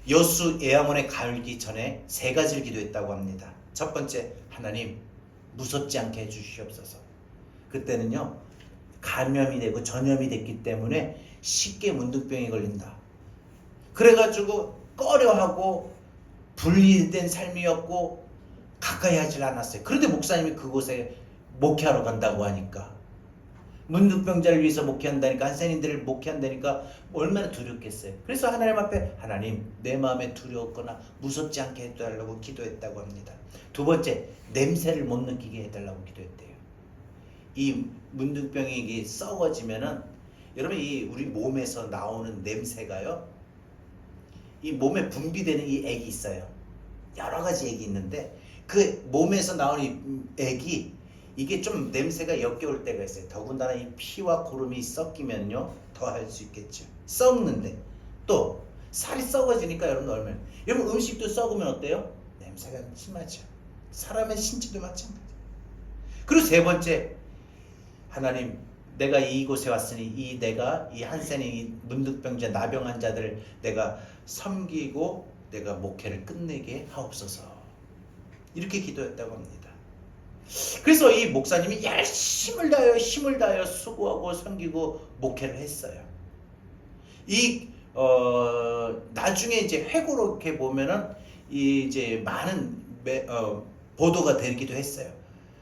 여수 예양원에 가기 전에 3가지를 기도했다고 합니다. 첫 번째, 하나님 무섭지 않게 해주시옵소서. 그때는요 감염이 되고 전염이 됐기 때문에 쉽게 문둥병에 걸린다. 그래가지고 꺼려하고 분리된 삶이었고 가까이 하질 않았어요. 그런데 목사님이 그곳에 목회하러 간다고 하니까 문둥병자를 위해서 목회한다니까 한센인들을 목회한다니까 얼마나 두렵겠어요. 그래서 하나님 앞에 하나님 내 마음에 두려웠거나 무섭지 않게 해달라고 기도했다고 합니다. 두 번째, 냄새를 못 느끼게 해달라고 기도했대요. 이 문둥병이 썩어지면은 여러분 이 우리 몸에서 나오는 냄새가요, 이 몸에 분비되는 이 액이 있어요. 여러 가지 액이 있는데 그 몸에서 나오는 이 액이 이게 좀 냄새가 역겨울 때가 있어요. 더군다나 이 피와 고름이 섞이면요 더 할 수 있겠죠. 썩는데 또 살이 썩어지니까 여러분 음식도 썩으면 어때요? 냄새가 심하죠. 사람의 신체도 마찬가지. 그리고 세 번째, 하나님 내가 이곳에 왔으니 내가 이 한센의 이 문둥병자 나병 환자들을 내가 섬기고 내가 목회를 끝내게 하옵소서. 이렇게 기도했다고 합니다. 그래서 이 목사님이 힘을 다하여 수고하고 섬기고 목회를 했어요. 나중에 이제 회고로 이렇게 보면은 이제 많은 보도가 되기도 했어요.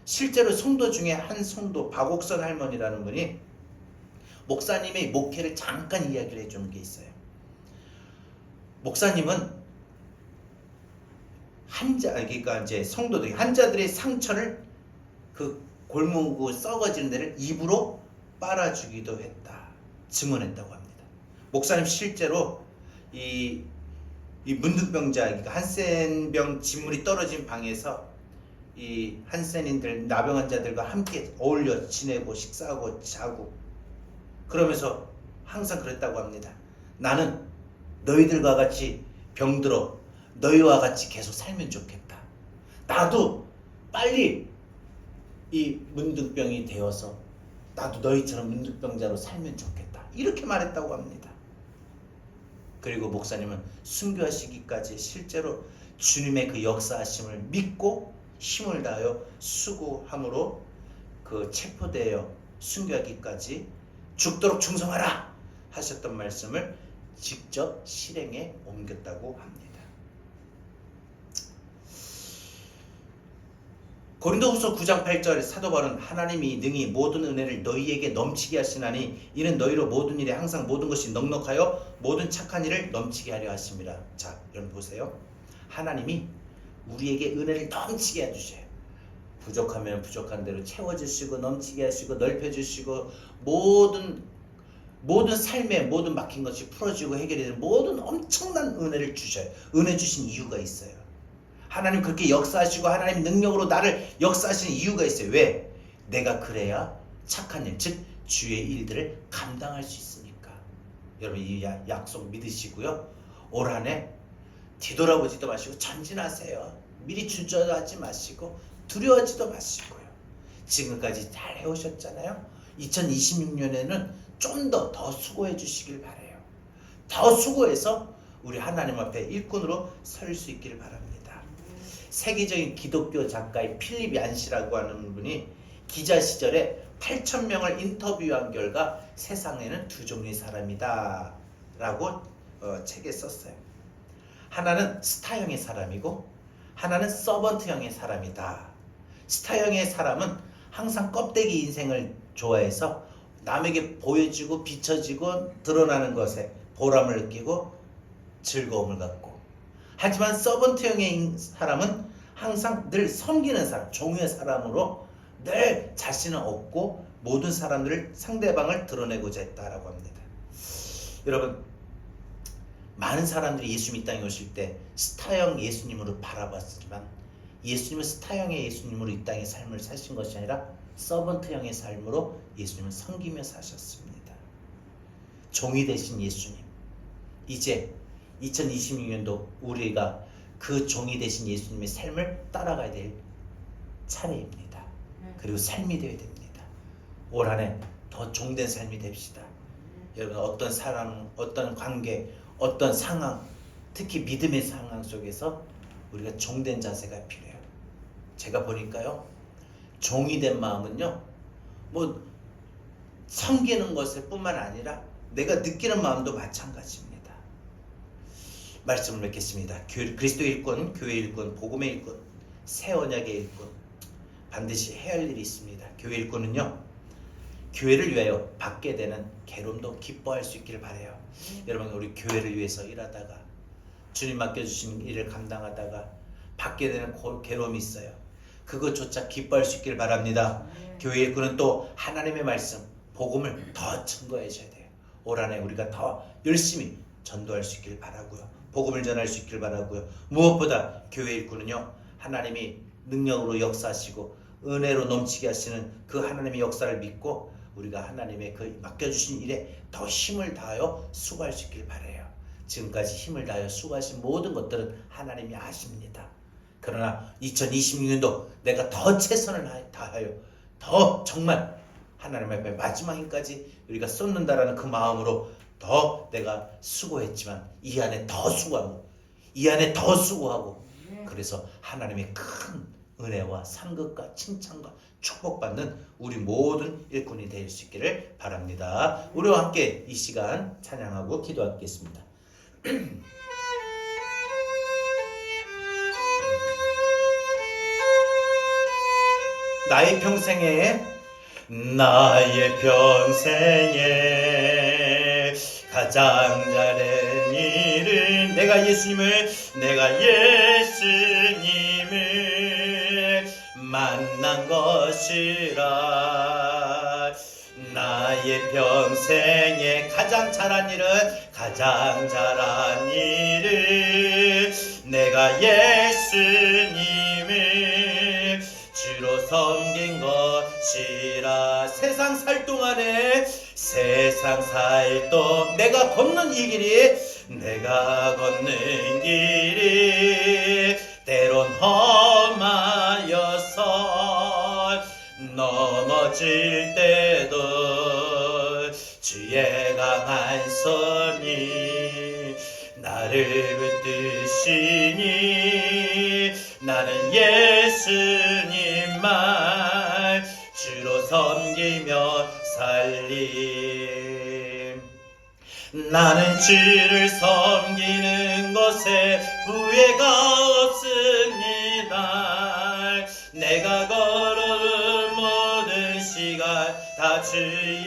실제로 성도 중에 한 성도 박옥선 할머니라는 분이 목사님의 목회를 잠깐 이야기를 해주는 게 있어요. 목사님은 그러니까 이제 성도들이 환자들의 상처를 그 골무고 썩어지는 데를 입으로 빨아주기도 했다. 증언했다고 합니다. 목사님 실제로 이 문둥병자, 그러니까 한센병 진물이 떨어진 방에서 이 한센인들, 나병 환자들과 함께 어울려 지내고 식사하고 자고 그러면서 항상 그랬다고 합니다. 나는 너희들과 같이 병들어 너희와 같이 계속 살면 좋겠다. 나도 빨리 이 문둥병이 되어서 나도 너희처럼 문둥병자로 살면 좋겠다. 이렇게 말했다고 합니다. 그리고 목사님은 순교하시기까지 실제로 주님의 그 역사하심을 믿고 힘을 다하여 수고함으로 그 체포되어 순교하기까지 죽도록 충성하라 하셨던 말씀을 직접 실행에 옮겼다고 합니다. 고린도후서 9장 8절 사도 바울은 하나님이 능히 모든 은혜를 너희에게 넘치게 하시나니 이는 너희로 모든 일에 항상 모든 것이 넉넉하여 모든 착한 일을 넘치게 하려 하심이라. 자, 여러분 보세요. 하나님이 우리에게 은혜를 넘치게 해주셔요. 부족하면 부족한 대로 채워주시고 넘치게 하시고 넓혀주시고 모든 삶의 모든 막힌 것이 풀어지고 해결이 되는 모든 엄청난 은혜를 주셔요. 은혜 주신 이유가 있어요. 하나님 그렇게 역사하시고 하나님 능력으로 나를 역사하시는 이유가 있어요. 왜? 내가 그래야 착한 일, 즉 주의 일들을 감당할 수 있으니까. 여러분 이 약속 믿으시고요. 올 한 해 뒤돌아보지도 마시고 전진하세요. 미리 주저하지 마시고 두려워하지도 마시고요. 지금까지 잘 해오셨잖아요. 2026년에는 좀 더 수고해 주시길 바라요. 더 수고해서 우리 하나님 앞에 일꾼으로 설 수 있기를 바랍니다. 세계적인 기독교 작가의 필립 얀시라고 하는 분이 기자 시절에 8,000명을 인터뷰한 결과 세상에는 두 종류의 사람이다 라고 책에 썼어요. 하나는 스타형의 사람이고 하나는 서번트형의 사람이다. 스타형의 사람은 항상 껍데기 인생을 좋아해서 남에게 보여지고 비춰지고 드러나는 것에 보람을 느끼고 즐거움을 갖고, 하지만 서번트형의 사람은 항상 늘 섬기는 사람, 종의 사람으로 늘 자신을 얻고 모든 사람들을 상대방을 드러내고자 했다라고 합니다. 여러분, 많은 사람들이 예수님 이 땅에 오실 때 스타형 예수님으로 바라봤지만 예수님은 스타형의 예수님으로 이 땅의 삶을 사신 것이 아니라 서번트형의 삶으로 예수님은 섬기며 사셨습니다. 종이 되신 예수님, 이제 2026년도 우리가 그 종이 되신 예수님의 삶을 따라가야 될 차례입니다. 그리고 삶이 되어야 됩니다. 올 한 해 더 종된 삶이 됩시다. 여러분, 어떤 사람, 어떤 관계, 어떤 상황, 특히 믿음의 상황 속에서 우리가 종된 자세가 필요해요. 제가 보니까요, 종이 된 마음은요, 뭐 섬기는 것일 뿐만 아니라 내가 느끼는 마음도 마찬가지입니다. 말씀을 맺겠습니다. 그리스도의 일꾼, 교회의 일꾼, 복음의 일꾼, 새 언약의 일꾼, 반드시 해야 할 일이 있습니다. 교회 일꾼은요, 교회를 위하여 받게 되는 괴로움도 기뻐할 수 있기를 바라요. 여러분, 우리 교회를 위해서 일하다가 주님 맡겨주신 일을 감당하다가 받게 되는 괴로움이 있어요. 그것조차 기뻐할 수 있기를 바랍니다. 교회 일꾼은 또 하나님의 말씀, 복음을 더 증거해 줘야 돼요. 올 한 해 우리가 더 열심히 전도할 수 있기를 바라고요. 복음을 전할 수 있기를 바라고요. 무엇보다 교회 일꾼은요, 하나님이 능력으로 역사하시고 은혜로 넘치게 하시는 그 하나님의 역사를 믿고 우리가 하나님의 그 맡겨주신 일에 더 힘을 다하여 수고할 수 있기를 바라요. 지금까지 힘을 다하여 수고하신 모든 것들은 하나님이 아십니다. 그러나 2026년도 내가 더 최선을 다하여 더 정말 하나님 앞에 마지막 힘까지 우리가 쏟는다라는 그 마음으로 더 내가 수고했지만 이 안에 더 수고하고 이 안에 더 수고하고, 그래서 하나님의 큰 은혜와 상급과 칭찬과 축복받는 우리 모든 일꾼이 될 수 있기를 바랍니다. 우리와 함께 이 시간 찬양하고 기도하겠습니다. 나의 평생에 가장 잘한 일은 내가 예수님을 만난 것이라. 나의 평생에 가장 잘한 일은 내가 예수님을 주로 섬긴 것이라. 세상 살 동안 내가 걷는 길이 때론 험하여서 넘어질 때도 주의 강한 손이 나를 붙드시니 나는 예수님만 주로 섬기며 살림. 나는 주를 섬기는 것에 후회가 없습니다. 내가 걸어온 모든 시간 다 주의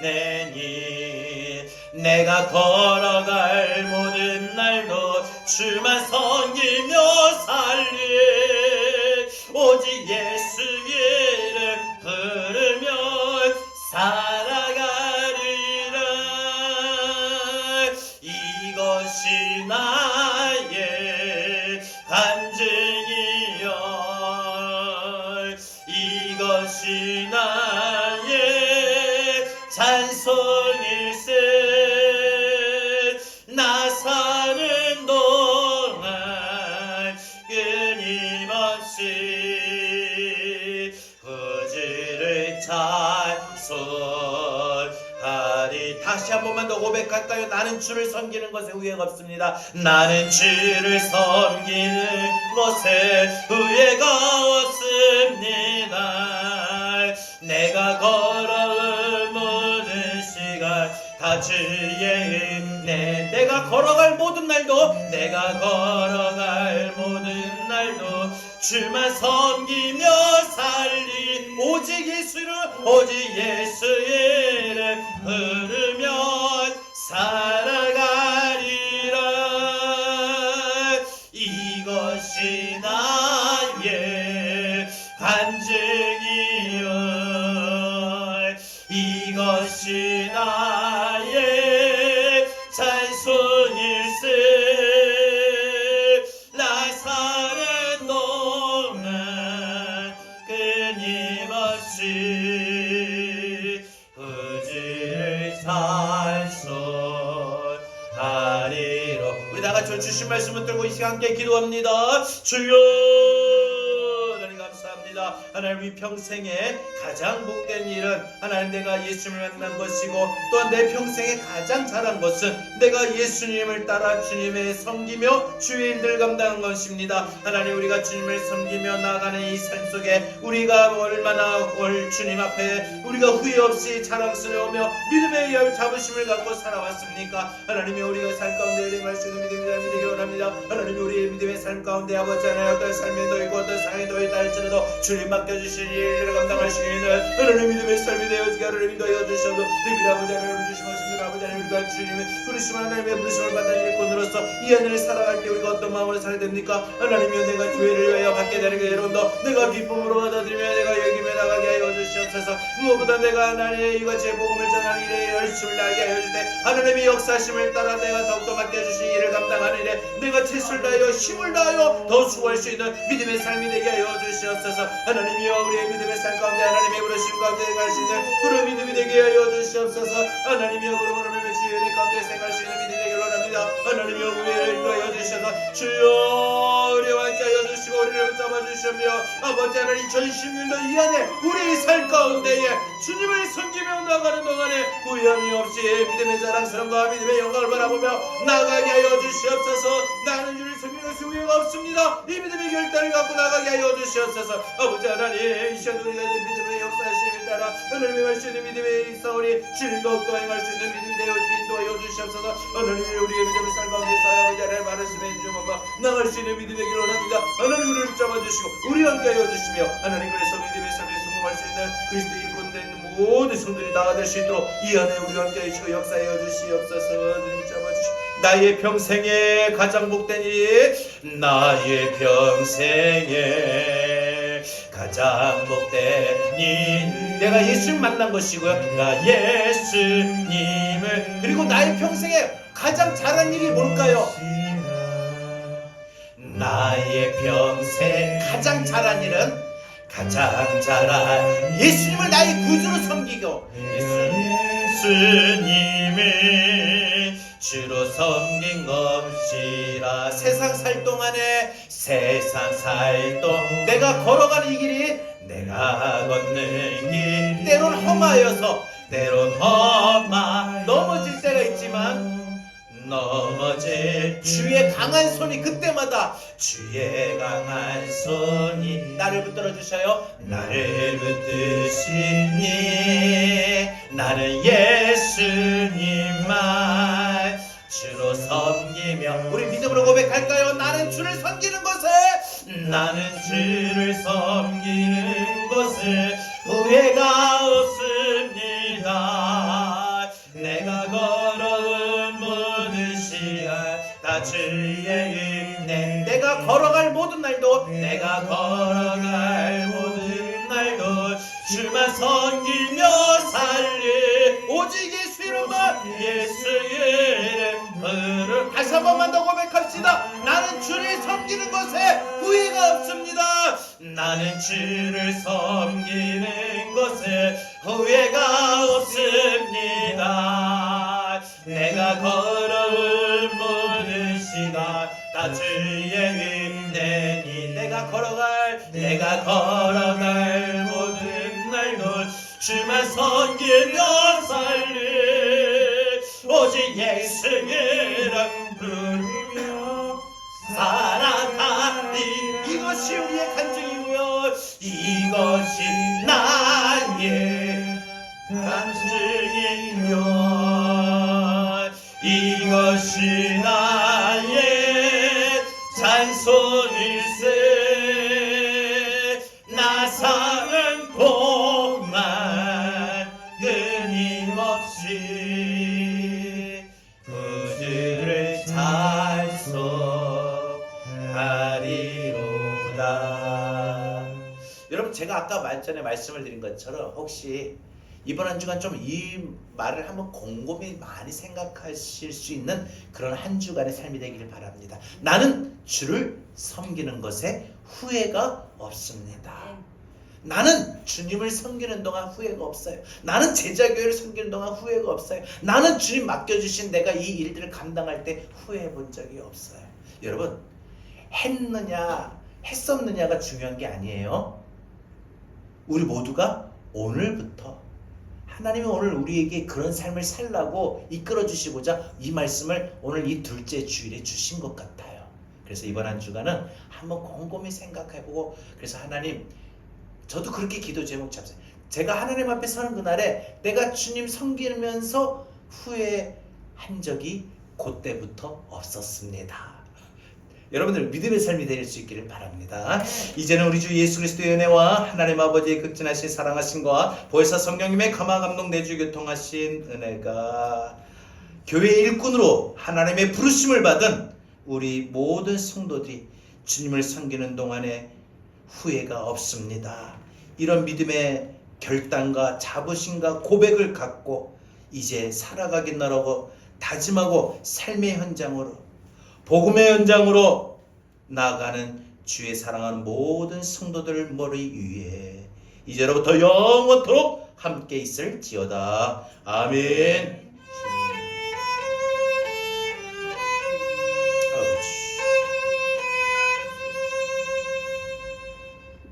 은혜니 내가 걸어갈 모든 날도 주만 섬기며 살리. 오직 예수 이름 부르며 살아가리라. 이것이 나의 간증이여. 이것이 나의 찬송일세. 나 사는 동안 끊임없이 구주를 찬송하리. 다시 한 번만 더 고백할까요? 나는 주를 섬기는 것에 후회가 없습니다. 나는 주를 섬기는 것에 후회가 없습니다. 내가 걸어온 모든 시간 다 주의 은혜. 내가 걸어갈 모든 날도 주만 섬기며 살리. 오직 예수 이름 부르며 살아가리라. 이것이 나의 간증이여. 이것이 나의 찬송일세. 나 사는 동안 끊임없이 구주를 찬송하리로. 우리 다같이 주신 말씀을 들고 이 시간 함께 기도합니다. 주여 감사합니다. 하나님, 이 평생에 가장 복된 일은 하나님 내가 예수님을 만난 것이고, 또한 내 평생에 가장 잘한 것은 내가 예수님을 따라 주님을 섬기며 주의 일들 감당한 것입니다. 하나님, 우리가 주님을 섬기며 나아가는 이 삶 속에 우리가 얼마나 주님 앞에 우리가 후회 없이 자랑스러우며 믿음의 자부심을 갖고 살아왔습니까? 하나님이 우리가 삶 가운데 행할 수 있는 믿음이 되기를 원합니다. 하나님이 우리의 믿음의 삶 가운데 아버지 하나님, 어떤 삶에 놓이고 어떤 상황에 놓이다 할지라도 주님 맡겨주신 일들을 감당할 수 있는 하나님 믿음의 삶이 되어지게 하나님 인도하여 주셔도 됩니다. 아버지 하나님 주시옵습니다. 아버지 하나님, 우리가 주님의 부르심, 하나님의 부르심을 받은 일꾼으로서 이 하늘을 살아갈 때 우리가 어떤 마음으로 살아야 됩니까? 하나님이여, 내가 교회를 위하여 받게 되는 게 여러분도 내가 기쁨으로 받아들이며 내가 여기며 나가게 하여 주시옵소서. 무엇보다 내가 하나님의 이와 제 복음을 전하는 일에 열심을 나게 하여 주시되, 하나님의 역사심을 따라 내가 더욱더 맡겨주신 일을 감당하는 일에 내가 최선을 다하여 힘을 다하여 더 수고할 수 있는 믿음의 삶이 되게 하여 주시옵소서. 하나님이여, 우리의 믿음의 삶 가운데 하나님의 부르심 가운데 갈 수 있는 그런 믿음이 되게 하여 주시옵소서. 하나님이여, 그러므로 주의 은혜 가운데 생각할 수 있는 믿음이 되기를 원합니다. 하나님이여, 우리를 인도하여 주셔서 주여 우리와 함께 하여 주시고 우리를 붙잡아 주시며, 아버지 하나님, 2016년도 이 안에 우리의 삶 가운데에 주님을 섬기며 나가는 동안에 후회함이 없이 믿음의 자랑스러움과 믿음의 영광을 바라보며 나가게 하여 주시옵소서. 나는 주를 섬기는 것이 후회가 없습니다. 이 믿음의 결단을 갖고 나가게 하여 주시옵소서. 아버지 하나님, 이 시간 우리가 믿음의 역사심에 따라 하나님의 할 수 있는 믿음의 싸우리 주님 더욱더 행할 수 있는 믿음이 되어지게 인도하여 주시옵소서. 하나님, 우리의 믿음의 삶 가운데서 아버지 하나님 말씀해 주시옵소서. 나갈 수 있는 믿음이 되기를 원합니다. 하나님, 우리를 잡아주시고 우리와 함께 하여 주시며, 하나님, 그래서 믿음의 삶에 성공할 수 있는 그리스도의 일꾼된 모든 성들이 나아갈 수 있도록 이 안에 우리와 함께 해주시고 역사하여 주시옵소서. 주님 잡아주시고, 나의 평생에 가장 복된 일, 나의 평생에 가장 복된 일. 내가 예수를 만난 것이고요. 나 예수님을, 그리고 나의 평생에 가장 잘한 일이 뭘까요? 나의 평생 가장 잘한 일은, 가장 잘한 예수님을 나의 구주로 섬기고 예수님을 주로 섬긴 것이라. 세상 살 동안에, 세상 살 동안 내가 걸어가는 이 길이, 내가 걷는 길, 때론 험하여서, 때론 넘어질 때가 있지만, 넘어질 주의 강한 손이, 그때마다 주의 강한 손이 나를 붙들어 주셔요. 나를 붙드시니 나는 예수님만 주로 섬기며. 우리 믿음으로 고백할까요? 나는 주를 섬기는 것에, 나는 주를 섬기는 것에 후회가 없습니다. 내가 걸어온 모든 시간 다 주의 은혜. 내가 걸어갈 모든 날도, 내가 걸어갈 모든 날도 주만 섬기며 살리. 오직 예수 이름만, 예수 이름으로. 다시 한 번만 더 고백합시다. 나는 주를 섬기는 것에 후회가 없습니다. 나는 주를 섬기는 것에 후회가 없습니다. 내가 걸어올 모든 시간 다 주의 은혜니. 내가 걸어갈 모든 날도 주만 섬기며 살리. 오직 예수 이름 부르며 살아가리. 이것이 우리의 간증이고요. 이것이 나의 간증이며, 이것이 나의 찬송일세. 나 사는 동안 끊임없이 구주를 찬송하리로다. 여러분, 제가 아까 전에 말씀을 드린 것처럼 혹시 이번 한 주간 좀 이 말을 한번 곰곰이 많이 생각하실 수 있는 그런 한 주간의 삶이 되기를 바랍니다. 나는 주를 섬기는 것에 후회가 없습니다. 나는 주님을 섬기는 동안 후회가 없어요. 나는 제자교회를 섬기는 동안 후회가 없어요. 나는 주님 맡겨주신 내가 이 일들을 감당할 때 후회해 본 적이 없어요. 여러분, 했었느냐가 중요한 게 아니에요. 우리 모두가 오늘부터 하나님이 오늘 우리에게 그런 삶을 살라고 이끌어 주시고자 이 말씀을 오늘 이 둘째 주일에 주신 것 같아요. 그래서 이번 한 주간은 한번 곰곰이 생각해보고, 그래서 하나님, 저도 그렇게 기도 제목 잡았어요. 제가 하나님 앞에 서는 그날에 내가 주님 섬기면서 후회한 적이 그때부터 없었습니다. 여러분들 믿음의 삶이 될 수 있기를 바랍니다. 이제는 우리 주 예수 그리스도의 은혜와 하나님 아버지의 극진하신 사랑하심과 보혜사 성령님의 감화 감동 내주 교통하신 은혜가 교회 일꾼으로 하나님의 부르심을 받은 우리 모든 성도들이 주님을 섬기는 동안에 후회가 없습니다. 이런 믿음의 결단과 자부심과 고백을 갖고 이제 살아가겠노라고 다짐하고 삶의 현장으로, 복음의 현장으로 나아가는 주의 사랑하는 모든 성도들 머리 위에 이제로부터 영원토록 함께 있을지어다. 아멘.